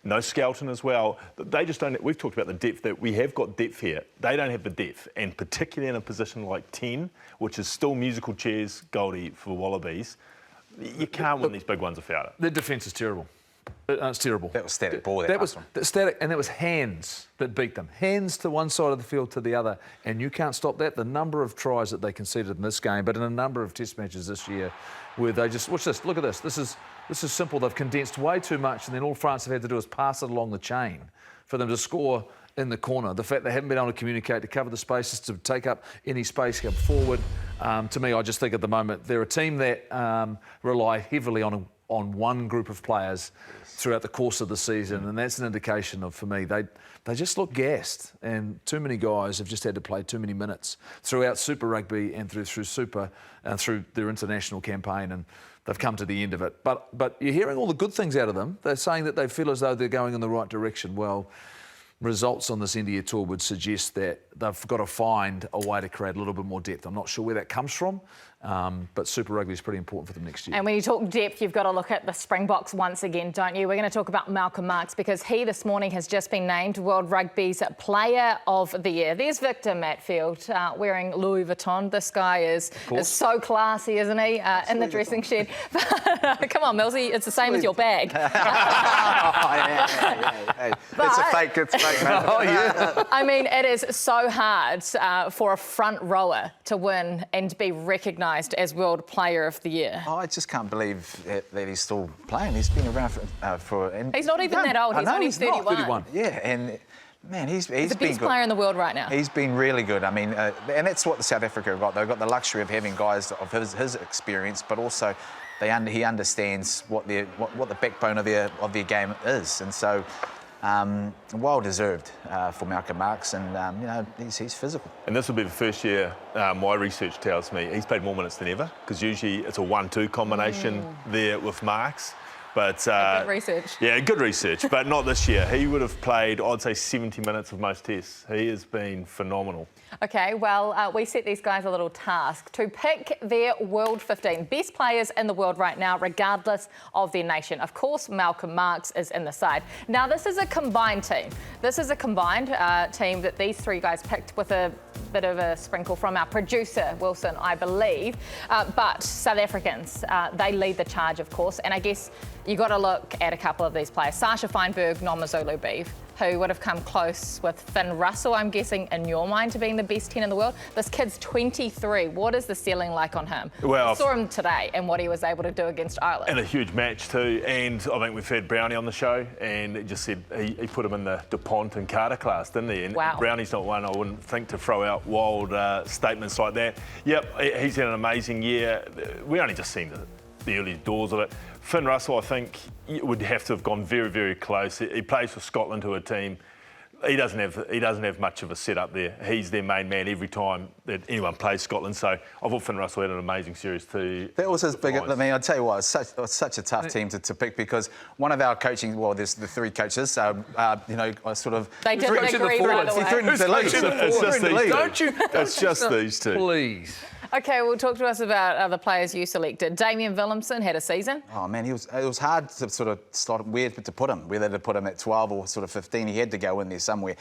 no Skelton as well. They just don't. We've talked about the depth, that we have got depth here. They don't have the depth, and particularly in a position like 10, which is still musical chairs, Goldie, for the Wallabies, you can't win these big ones without it. Their defence is terrible. It's terrible. That was static ball. That was static, and it was hands that beat them. Hands to one side of the field to the other, and you can't stop that. The number of tries that they conceded in this game, but in a number of test matches this year, where they just watch this. Look at this. This is simple. They've condensed way too much, and then all France have had to do is pass it along the chain for them to score in the corner. The fact they haven't been able to communicate, to cover the spaces, to take up any space, go forward. To me, I just think at the moment they're a team that rely heavily on one group of players throughout the course of the season, and that's an indication of, for me, they just look gassed, and too many guys have just had to play too many minutes throughout Super Rugby and through Super and through their international campaign, and they've come to the end of it. But you're hearing all the good things out of them. They're saying that they feel as though they're going in the right direction. Well, results on this India tour would suggest that they've got to find a way to create a little bit more depth. I'm not sure where that comes from, but Super Rugby is pretty important for them next year. And when you talk depth, you've got to look at the Springboks once again, don't you? We're going to talk about Malcolm Marx, because he this morning has just been named World Rugby's Player of the Year. There's Victor Matfield wearing Louis Vuitton. This guy is so classy, isn't he, in the dressing shed. Come on, Millsy, it's the same as your bag. It's a fake, man. Oh, yeah. I mean, it is so hard for a front rower to win and be recognised as World Player of the Year. Oh, I just can't believe that he's still playing. He's been around for he's not even that old. He's only 31. Yeah, and man, he's the been best good. player in the world right now. He's been really good. I mean, and that's what the South Africa have got. They've got the luxury of having guys of his experience, but also he understands what the backbone of their game is, and so. Well deserved for Malcolm Marx, and you know, he's physical. And this will be the first year, my research tells me, he's played more minutes than ever, because usually it's a 1-2 combination there with Marx. But good research. Yeah, good research, but not this year. He would have played, I'd say, 70 minutes of most tests. He has been phenomenal. OK, well, we set these guys a little task to pick their World 15 best players in the world right now, regardless of their nation. Of course, Malcolm Marx is in the side. Now, this is a combined team. This is a combined team that these 3 guys picked with a bit of a sprinkle from our producer, Wilson, I believe. But South Africans, they lead the charge, of course. And I guess You got to look at a couple of these players. Sasha Feinberg, Non.1 beef, who would have come close with Finn Russell, I'm guessing, in your mind, to being the best 10 in the world. This kid's 23. What is the ceiling like on him? Well, I saw him today and what he was able to do against Ireland. And a huge match too. And I think we've had Brownie on the show, and it just said he put him in the DuPont and Carter class, didn't he? And wow. Brownie's not one I wouldn't think to throw out wild statements like that. Yep, he's had an amazing year. We only just seen the early doors of it. Finn Russell, I think, would have to have gone very, very close. He plays for Scotland, who are a team. He doesn't have much of a setup there. He's their main man every time that anyone plays Scotland. So I thought Finn Russell had an amazing series too. That was his big. I mean, I'll tell you what, it was such a tough team to pick because one of our coaching, well, there's the three coaches. You know, I sort of. They didn't agree, by the way. He threatened to leave. It's just these two. Please. Okay, well, talk to us about other players you selected. Damien Willemsen had a season. Oh man, it was hard to sort of start where to put him, whether to put him at 12 or sort of 15. He had to go in there somewhere.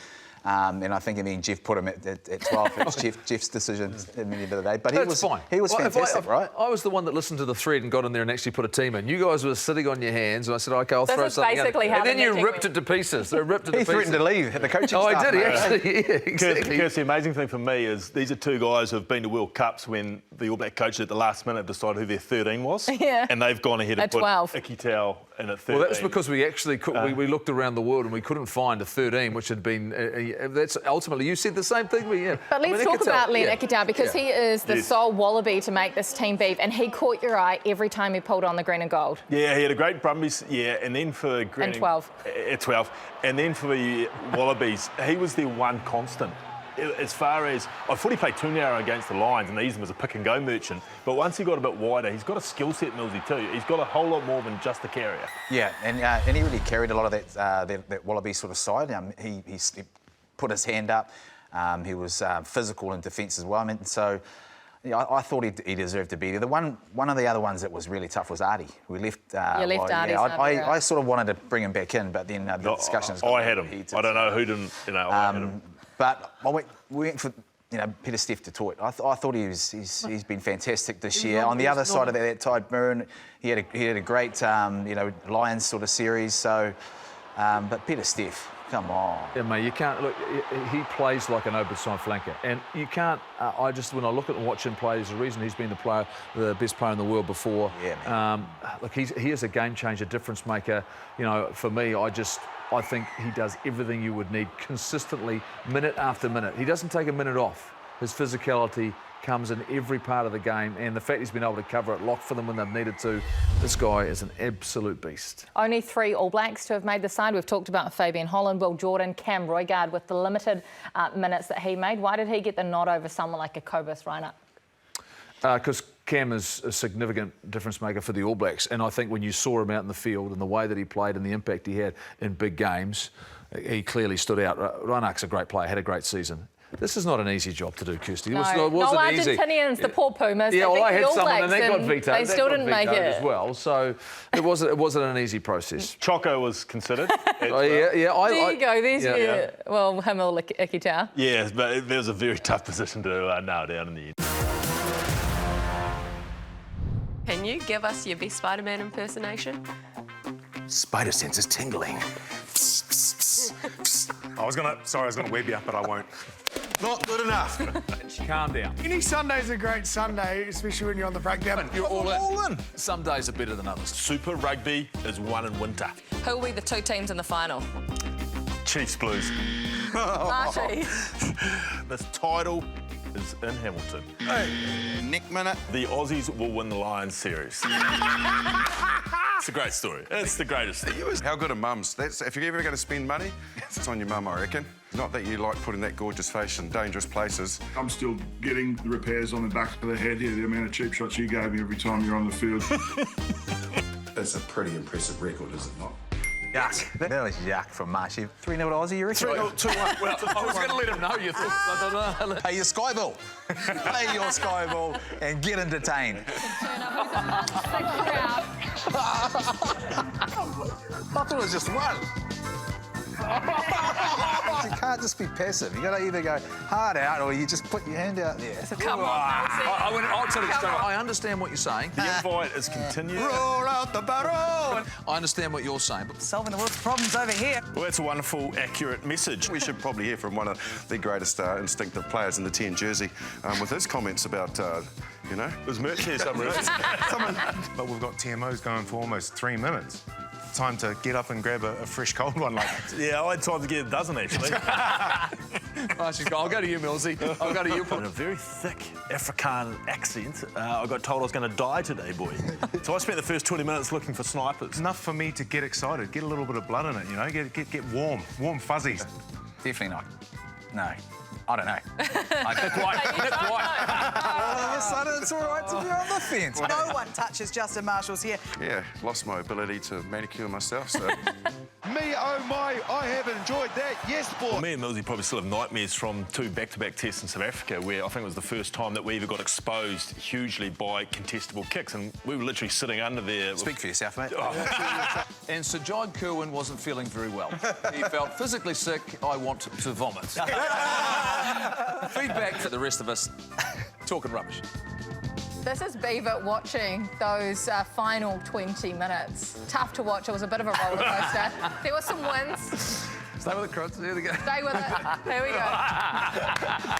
And I think in the end Jeff put him at 12. It was Jeff's decision at the end of the day. But That's fine. He was fantastic, right? I was the one that listened to the thread and got in there and actually put a team in. You guys were sitting on your hands, and I said, OK, I'll throw something out. And then you ripped it to pieces. He threatened to leave at the coaching staff. Oh, I did, actually. Yeah, exactly. Kirst, the amazing thing for me is these are two guys who have been to World Cups when the All Black coaches at the last minute decided who their 13 was. Yeah. And they've gone ahead and put 12. Icky Tau in at 13. Well, that's because we actually we looked around the world and we couldn't find a 13, which had been... that's ultimately, you said the same thing. But let's talk about Len Icky Tau because he is the sole Wallaby to make this team beef, and he caught your eye every time he pulled on the green and gold. Yeah, he had a great Brumbies, and then for green... And 12. At 12. And then for the Wallabies, he was their one constant. As far as... I thought he played too narrow against the Lions and they used him as a pick-and-go merchant, but once he got a bit wider, he's got a skill set, Millsy, too. He's got a whole lot more than just a carrier. Yeah, and he really carried a lot of that Wallaby sort of side. He put his hand up. He was physical in defence as well. I mean, so yeah, I thought he deserved to be there. One of the other ones that was really tough was Artie. We left. You left Artie. I sort of wanted to bring him back in, but then the discussions. I had him. I don't know who didn't. You know, I had him. But we went for Peter Steph du Toit. I thought he's been fantastic this year. On the other side of that, Ty Byrne, he had a great Lions sort of series. So, but Peter Steph. Come on. Yeah, mate, you can't... Look, he plays like an open-side flanker. And you can't... when I look at and watch him play, there's a reason he's been the best player in the world before. Yeah, man. Look, he is a game-changer, difference maker. You know, for me, I think he does everything you would need consistently, minute after minute. He doesn't take a minute off. His physicality comes in every part of the game, and the fact he's been able to cover it, lock for them when they've needed to, this guy is an absolute beast. Only 3 All Blacks to have made the side. We've talked about Fabian Holland, Will Jordan, Cam Roigard with the limited minutes that he made. Why did he get the nod over someone like a Cobus Reinhardt? Because Cam is a significant difference maker for the All Blacks, and I think when you saw him out in the field and the way that he played and the impact he had in big games, he clearly stood out. Reinhardt's a great player, had a great season. This is not an easy job to do, Kirsty. No, it wasn't Argentinians, the poor Pumas. Yeah, well, I had someone and they got vetoed. They still didn't make it as well. So it wasn't an easy process. Choco was considered. There you go. There's well, him or Icky Tau. Yeah, but there was a very tough position to nail down in the end. Can you give us your best Spider-Man impersonation? Spider sense is tingling. I was gonna web you, but I won't. Not good enough. Calm down. Any Sunday's a great Sunday, especially when you're on the breakdown. You're all in. Some days are better than others. Super Rugby is won in winter. Who will be the 2 teams in the final? Chiefs Blues. Marty. This title is in Hamilton. Hey, Nick Minute. The Aussies will win the Lions series. It's a great story. It's the greatest thing. How good are mums? If you're ever going to spend money, it's on your mum, I reckon. Not that you like putting that gorgeous face in dangerous places. I'm still getting the repairs on the back of the head here, the amount of cheap shots you gave me every time you're on the field. It's a pretty impressive record, is it not? Yuck. That was yuck from Marshy. 3-0 to Aussie, you reckon? 3-0, 2-1. Well, I was going to let him know you thought. Pay your Sky bill. Pay your Sky bill and get entertained. I thought it was just one. You can't just be passive. You got to either go hard out or you just put your hand out there. So come on, I'll tell you straight away. I understand what you're saying. The invite is continued. Roll out the barrel. I understand what you're saying, but Solving the world's problems over here. Well, that's a wonderful, accurate message. We should probably hear from one of the greatest instinctive players in the 10 jersey with his comments about, you know... There's merch here somewhere. But we've got TMOs going for almost 3 minutes. Time to get up and grab a fresh cold one like that. Yeah, I had time to get a dozen, actually. I'll go to you, Millsy. I'll go to you. In a very thick Afrikaan accent, I got told I was going to die today, boy. So I spent the first 20 minutes looking for snipers. Enough for me to get excited, get a little bit of blood in it, you know, get warm fuzzies. Definitely not. No. I don't know. All of a sudden, it's all right to be on the fence. No one touches Justin Marshall's here. Yeah, lost my ability to manicure myself, so... Me, oh my, I have enjoyed that. Yes, boy. Well, me and Millsy probably still have nightmares from 2 back-to-back tests in South Africa where I think it was the first time that we ever got exposed hugely by contestable kicks, and we were literally sitting under there. Speak for yourself, mate. And Sir John Kerwin wasn't feeling very well. He felt physically sick. I want to vomit. Feedback to the rest of us talking rubbish. This is Beaver watching those final 20 minutes. Tough to watch. It was a bit of a roller coaster. There were some wins. Stay with the crowds. Here we go. Stay with it. Here we go.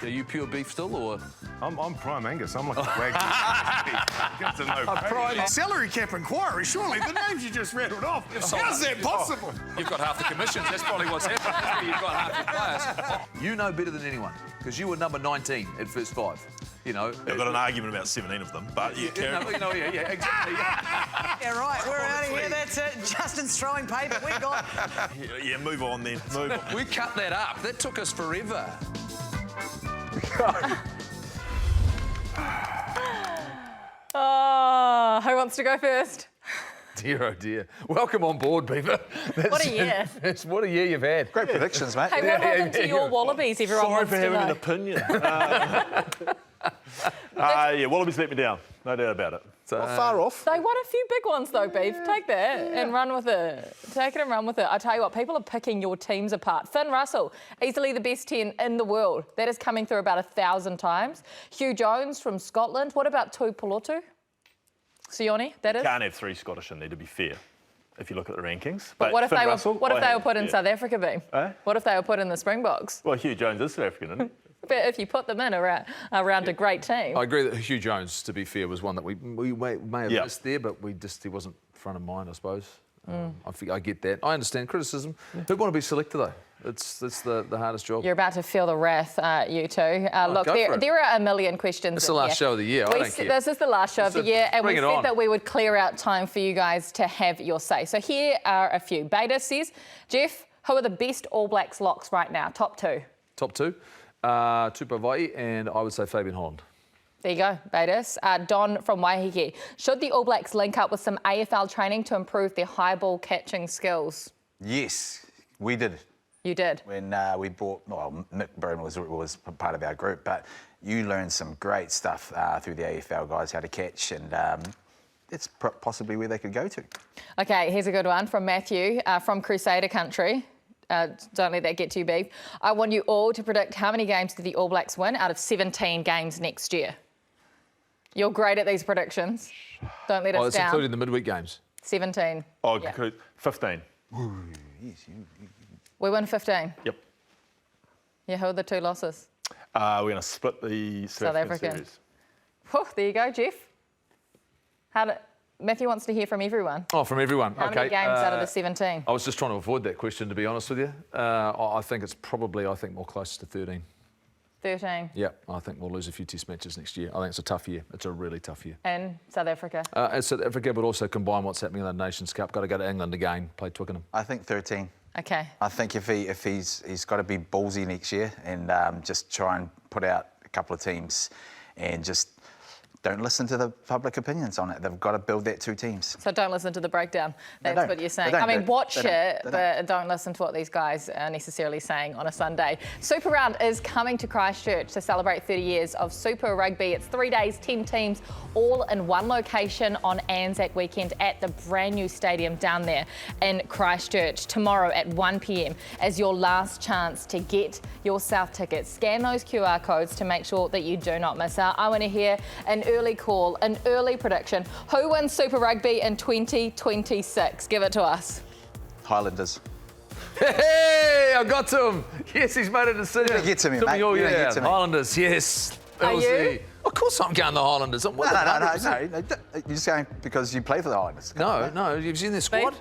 Are you pure beef still, or...? I'm prime Angus. I'm like a Wagyu. Get to know. Prime salary cap inquiry. Surely the names you just rattled off. How's that possible? You've got half the commissions. That's probably what's happening. You've got half your players. You know better than anyone because you were number 19 at first 5. You know, I've got an argument about 17 of them, but yeah, exactly. Yeah, right. We're out of here. That's it. Justin's throwing paper. We're gone. Yeah, move on then. Move on. We cut that up. That took us forever. Oh, who wants to go first? Dear, oh dear. Welcome on board, Beaver. What a year. What a year you've had. Great predictions, mate. Hey, what happened to your Wallabies? Everyone Sorry wants for to having know. an opinion. Yeah, Wallabies let me down. No doubt about it. Not far off. They won a few big ones though, Beef. Take that and run with it. Take it and run with it. I tell you what, people are picking your teams apart. Finn Russell, easily the best 10 in the world. That is coming through about 1,000 times. Hugh Jones from Scotland. What about Tuipulotu? Sione, that is. Can't have 3 Scottish in there, to be fair, if you look at the rankings. But what if Finn they Russell, were? What if they were put in South Africa, Beef? What if they were put in the Springboks? Well, Hugh Jones is South African, isn't he? But if you put them in around a great team. I agree that Hugh Jones, to be fair, was one that we may have missed there, but he wasn't front of mind, I suppose. I get that. I understand criticism. Who'd want to be selected, though? It's the hardest job. You're about to feel the wrath, you two. Look, there are a million questions. It's the last show of the year. I don't care. This is the last show of the year, and we bring it said on. that we would clear out time for you guys to have your say. So here are a few. Beta says, Jeff, who are the best All Blacks locks right now? Top 2. Top 2. Tupavai, and I would say Fabian Holland. There you go, Betis. Don from Waiheke. Should the All Blacks link up with some AFL training to improve their high ball catching skills? Yes, we did. You did? When we brought, well, Mick Broom was part of our group, but you learned some great stuff through the AFL guys, how to catch, and it's possibly where they could go to. OK, here's a good one from Matthew from Crusader Country. Don't let that get to you, Beef. I want you all to predict how many games do the All Blacks win out of 17 games next year. You're great at these predictions. Don't let us that's down. including the midweek games. 17. Oh, yeah. 15. We win 15. Yep. Yeah, who are the 2 losses? We're going to split the South African series. Whew, there you go, Jeff. Matthew wants to hear from everyone. Oh, from everyone. How many games out of the 17? I was just trying to avoid that question, to be honest with you. I think it's probably, more close to 13. 13. Yeah, I think we'll lose a few test matches next year. I think it's a tough year. It's a really tough year. And South Africa? And South Africa, but also combine what's happening in the Nations Cup. Got to go to England again, play Twickenham. I think 13. OK. I think if he's got to be ballsy next year and just try and put out a couple of teams and just don't listen to the public opinions on it. They've got to build that 2 teams. So don't listen to the breakdown. That's don't. what you're saying. They don't. I mean, They- watch they it, don't. but don't listen to what these guys are necessarily saying on a Sunday. Super Round is coming to Christchurch to celebrate 30 years of Super Rugby. It's 3 days, 10 teams, all in one location on Anzac weekend at the brand new stadium down there in Christchurch. Tomorrow at 1 p.m. as your last chance to get your South tickets. Scan those QR codes to make sure that you do not miss out. I want to hear an early call, an early prediction. Who wins Super Rugby in 2026? Give it to us. Highlanders. Hey, I got to him. Yes, he's made a decision. You don't get to me, Took mate. all You don't year. get to me. Highlanders, yes. That Are was you? Of course I'm going the Highlanders. I'm with it, 100%. No. You're just going because you play for the Highlanders. No, you've seen their squad?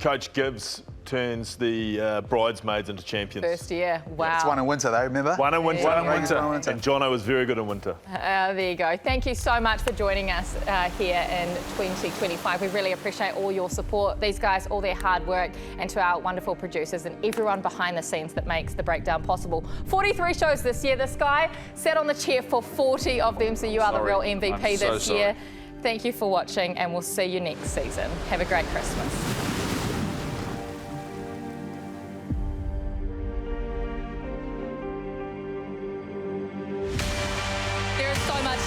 Coach Gibbs turns the bridesmaids into champions. First year. Wow. It's 1 in winter, though, remember? One in winter. One in winter. And Jono was very good in winter. There you go. Thank you so much for joining us here in 2025. We really appreciate all your support, these guys, all their hard work, and to our wonderful producers and everyone behind the scenes that makes the breakdown possible. 43 shows this year. This guy sat on the chair for 40 of them, so you are the real MVP this year. Thank you for watching, and we'll see you next season. Have a great Christmas.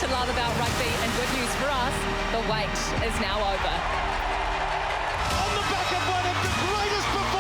To love about rugby, and good news for us, the wait is now over. On the back of one of the greatest performances